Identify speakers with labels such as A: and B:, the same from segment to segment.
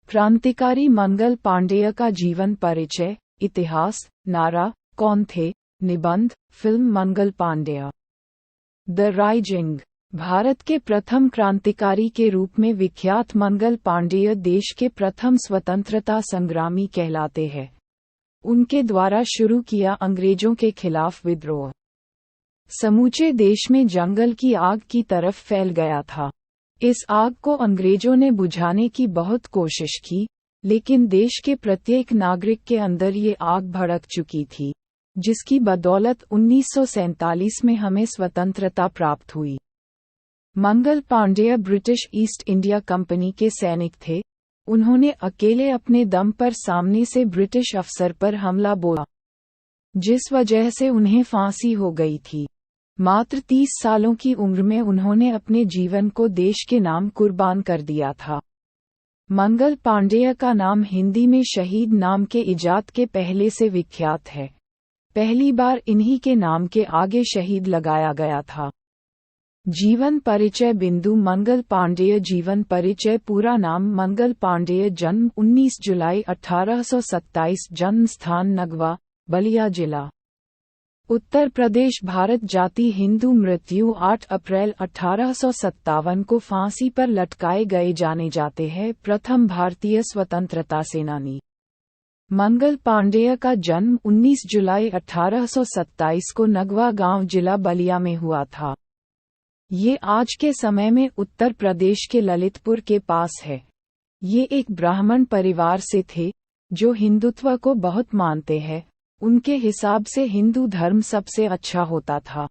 A: क्रांतिकारी मंगल पांडेय का जीवन परिचय, इतिहास, नारा, कौन थे, निबंध, film Mangal Pandey. The rising. Bharat के प्रथम क्रांतिकारी के रूप में विख्यात मंगल पांडेय देश के प्रथम स्वतंत्रता संग्रामी कहलाते हैं। उनके द्वारा शुरू किया अंग्रेजों के खिलाफ विद्रोह समूचे देश में जंगल की आग की तरफ फैल गया था। इस आग को अंग्रेजों ने बुझाने की बहुत कोशिश की, लेकिन देश के प्रत्येक नागरिक के अंदर ये आग भड़क चुकी थी, जिसकी बदौलत 1947 में हमें स्वतंत्रता प्राप्त हुई। Mangal Pandey British East India company के सैनिक थे। उन्होंने अकेले अपने दम पर सामने से ब्रिटिश अफसर पर हमला बोला, जिस वजह से उन्हें फांसी हो गई थी। मात्र 30 सालों की उम्र में उन्होंने अपने जीवन को देश के नाम कुर्बान कर दिया था। मंगल पांडेय का नाम हिंदी में शहीद नाम के इजाद के पहले से विख्यात है। पहली बार इन्हीं के नाम के आगे शहीद लगाया गया था। जीवन परिचय बिंदु मंगल पांडेय जीवन परिचय पूरा नाम मंगल पांडेय जन्म 19 जुलाई 1827 जन्म स्थान नगवा, बलिया जिला, उत्तर प्रदेश भारत जाति हिंदू मृत्यु 8 अप्रैल 1857 को फांसी पर लटकाए गए जाने जाते हैं प्रथम भारतीय स्वतंत्रता सेनानी। मंगल पांडेय का जन्म 19 जुलाई 1827 को नगवा गांव जिला बलिया में हुआ था। ये आज के समय में उत्तर प्रदेश के ललितपुर के पास है। ये एक ब्राह्मण परिवार से थे, जो हिंदुत्व को बहुत मानते हैं। उनके हिसाब से हिंदू धर्म सबसे अच्छा होता था।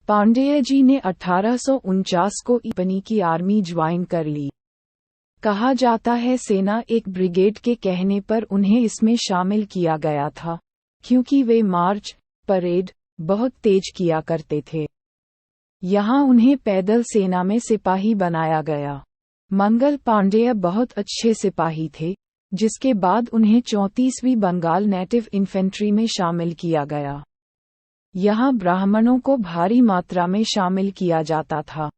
A: पांडेय जी ने 1849 को कंपनी की आर्मी ज्वाइन कर ली। कहा जाता है सेना एक ब्रिगेड के कहने पर उन्हें इसमें शामिल किया गया था, क्योंकि वे मार्च, परेड बहुत तेज किया करते थे। यहाँ उन्हें पैदल सेना में सिपाही बनाया गया। मंगल पांडेय बहुत अच्छे सिपाही थे, जिसके बाद उन्हें 34वीं बंगाल नेटिव इन्फेंट्री में शामिल किया गया। यहाँ ब्राह्मणों को भारी मात्रा में शामिल किया जाता था।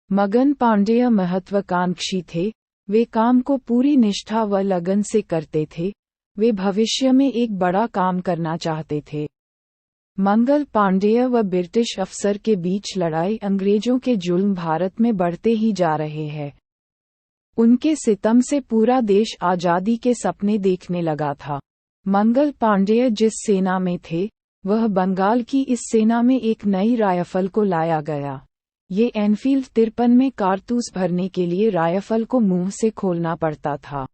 A: मगन पांडेय महत्वाकांक्षी थे। वे काम को पूरी निष्ठा व लगन से करते थे। वे भविष्य में एक बड़ा काम करना चाहते थे। मंगल पांडेय व ब्रिटिश अफसर के बीच लड़ाई अंग्रेजों के जुल्म भारत में बढ़ते ही जा रहे हैं। उनके सितम से पूरा देश आज़ादी के सपने देखने लगा था। मंगल पांडेय जिस सेना में थे, वह बंगाल की इस सेना में एक नई राइफल को लाया गया। ये एनफील्ड 53 में कारतूस भरने के लिए राइफल को मुंह से खोलना पड़ता था,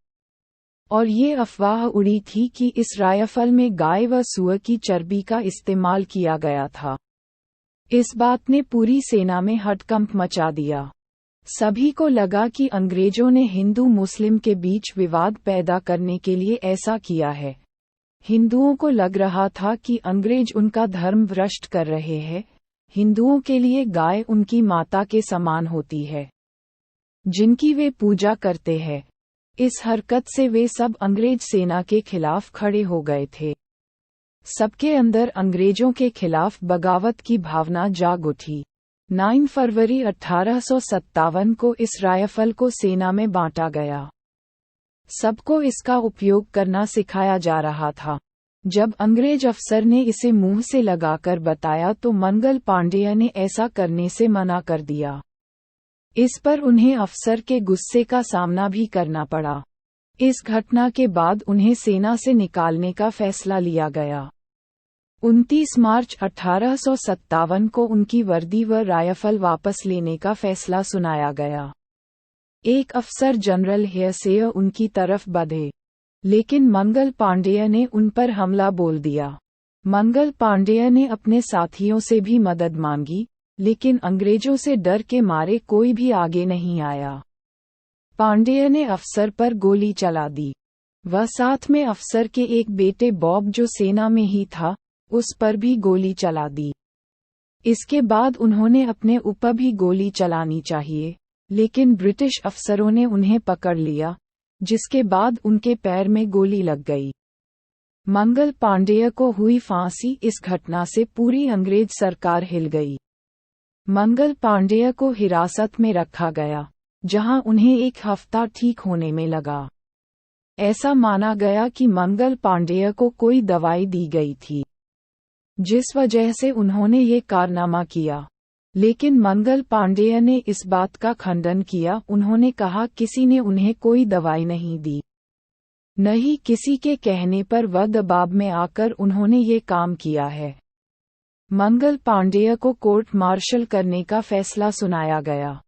A: और ये अफवाह उड़ी थी कि इस राइफल में गाय व सूअर की चर्बी का इस्तेमाल किया गया था। इस बात ने पूरी सेना में हड़कंप मचा दिया। सभी को लगा कि अंग्रेजों ने हिंदू मुस्लिम के बीच विवाद पैदा करने के लिए ऐसा किया है। हिंदुओं को लग रहा था कि अंग्रेज उनका धर्म भ्रष्ट कर रहे हैं। हिंदुओं के लिए गाय उनकी माता के समान होती है, जिनकी वे पूजा करते हैं। इस हरकत से वे सब अंग्रेज सेना के खिलाफ खड़े हो गए थे। सबके अंदर अंग्रेजों के खिलाफ बगावत की भावना जाग उठी। 9 फरवरी 1857 को इस राइफल को सेना में बांटा गया। सबको इसका उपयोग करना सिखाया जा रहा था। जब अंग्रेज अफसर ने इसे मुंह से लगाकर बताया तो मंगल पांडेय ने ऐसा करने से मना कर दिया। इस पर उन्हें अफसर के गुस्से का सामना भी करना पड़ा। इस घटना के बाद उन्हें सेना से निकालने का फैसला लिया गया। 29 मार्च 1857 को उनकी वर्दी व राइफल वापस लेने का फैसला सुनाया गया। एक अफसर जनरल हेयसेय उनकी तरफ बढ़े, लेकिन मंगल पांडेय ने उन पर हमला बोल दिया। मंगल पांडेय ने अपने साथियों से भी मदद मांगी, लेकिन अंग्रेजों से डर के मारे कोई भी आगे नहीं आया। पांडेय ने अफसर पर गोली चला दी। वह साथ में अफसर के एक बेटे बॉब जो सेना में ही था, उस पर भी गोली चला दी। इसके बाद उन्होंने अपने ऊपर भी गोली चलानी चाहिए, लेकिन ब्रिटिश अफसरों ने उन्हें पकड़ लिया, जिसके बाद उनके पैर में गोली लग गई। मंगल पांडेय को हुई फांसी। इस घटना से पूरी अंग्रेज सरकार हिल गई। मंगल पांडेय को हिरासत में रखा गया, जहां उन्हें एक हफ्ता ठीक होने में लगा। ऐसा माना गया कि मंगल पांडेय को कोई दवाई दी गई थी, जिस वजह से उन्होंने ये कारनामा किया। लेकिन मंगल पांडेय ने इस बात का खंडन किया। उन्होंने कहा किसी ने उन्हें कोई दवाई नहीं दी, न ही किसी के कहने पर व दबाव में आकर उन्होंने ये काम किया है। मंगल पांडेय को कोर्ट मार्शल करने का फैसला सुनाया गया।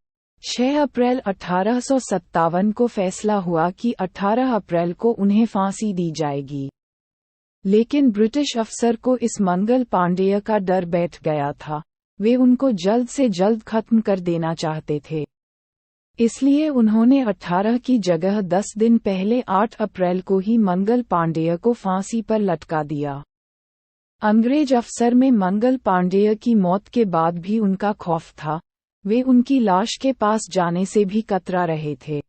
A: 6 अप्रैल 1857 को फैसला हुआ कि 18 अप्रैल को उन्हें फांसी दी जाएगी। लेकिन ब्रिटिश अफसर को इस मंगल पांडेय का डर बैठ गया था। वे उनको जल्द से जल्द खत्म कर देना चाहते थे। इसलिए उन्होंने 18 की जगह 10 दिन पहले 8 अप्रैल को ही मंगल पांडेय को फांसी पर लटका दिया। अंग्रेज अफसर में मंगल पांडेय की मौत के बाद भी उनका खौफ था। वे उनकी लाश के पास जाने से भी कतरा रहे थे।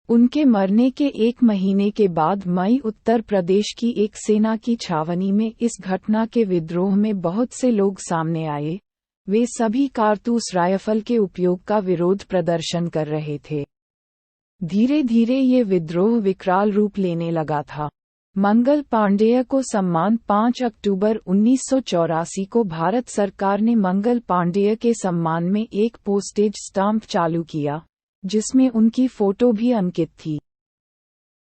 A: उनके मरने के 1 महीने के बाद मई उत्तर प्रदेश की एक सेना की छावनी में इस घटना के विद्रोह में बहुत से लोग सामने आए। वे सभी कारतूस राइफल के उपयोग का विरोध प्रदर्शन कर रहे थे। धीरे धीरे ये विद्रोह विकराल रूप लेने लगा था। मंगल पांडेय को सम्मान 5 अक्टूबर 1984 को भारत सरकार ने मंगल पांडेय के सम्मान में एक पोस्टेज स्टाम्प चालू किया, जिसमें उनकी फोटो भी अंकित थी।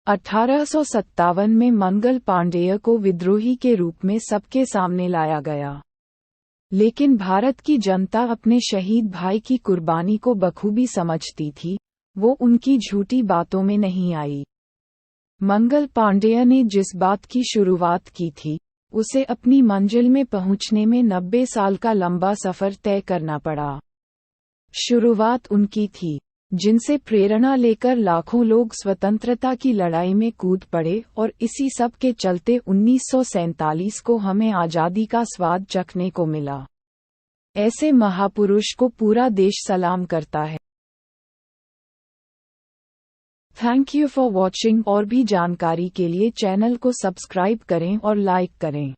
A: 1857 में मंगल पांडेय को विद्रोही के रूप में सबके सामने लाया गया। लेकिन भारत की जनता अपने शहीद भाई की कुर्बानी को बखूबी समझती थी। वो उनकी झूठी बातों में नहीं आई। मंगल पांडेय ने जिस बात की शुरुआत की थी, उसे अपनी मंजिल में पहुंचने में 90 साल का लंबा सफर तय करना पड़ा। शुरुआत उनकी थी, जिनसे प्रेरणा लेकर लाखों लोग स्वतंत्रता की लड़ाई में कूद पड़े, और इसी सब के चलते 1947 को हमें आज़ादी का स्वाद चखने को मिला। ऐसे महापुरुष को पूरा देश सलाम करता है। Thank you for watching. और भी जानकारी के लिए चैनल को सब्सक्राइब करें और लाइक करें।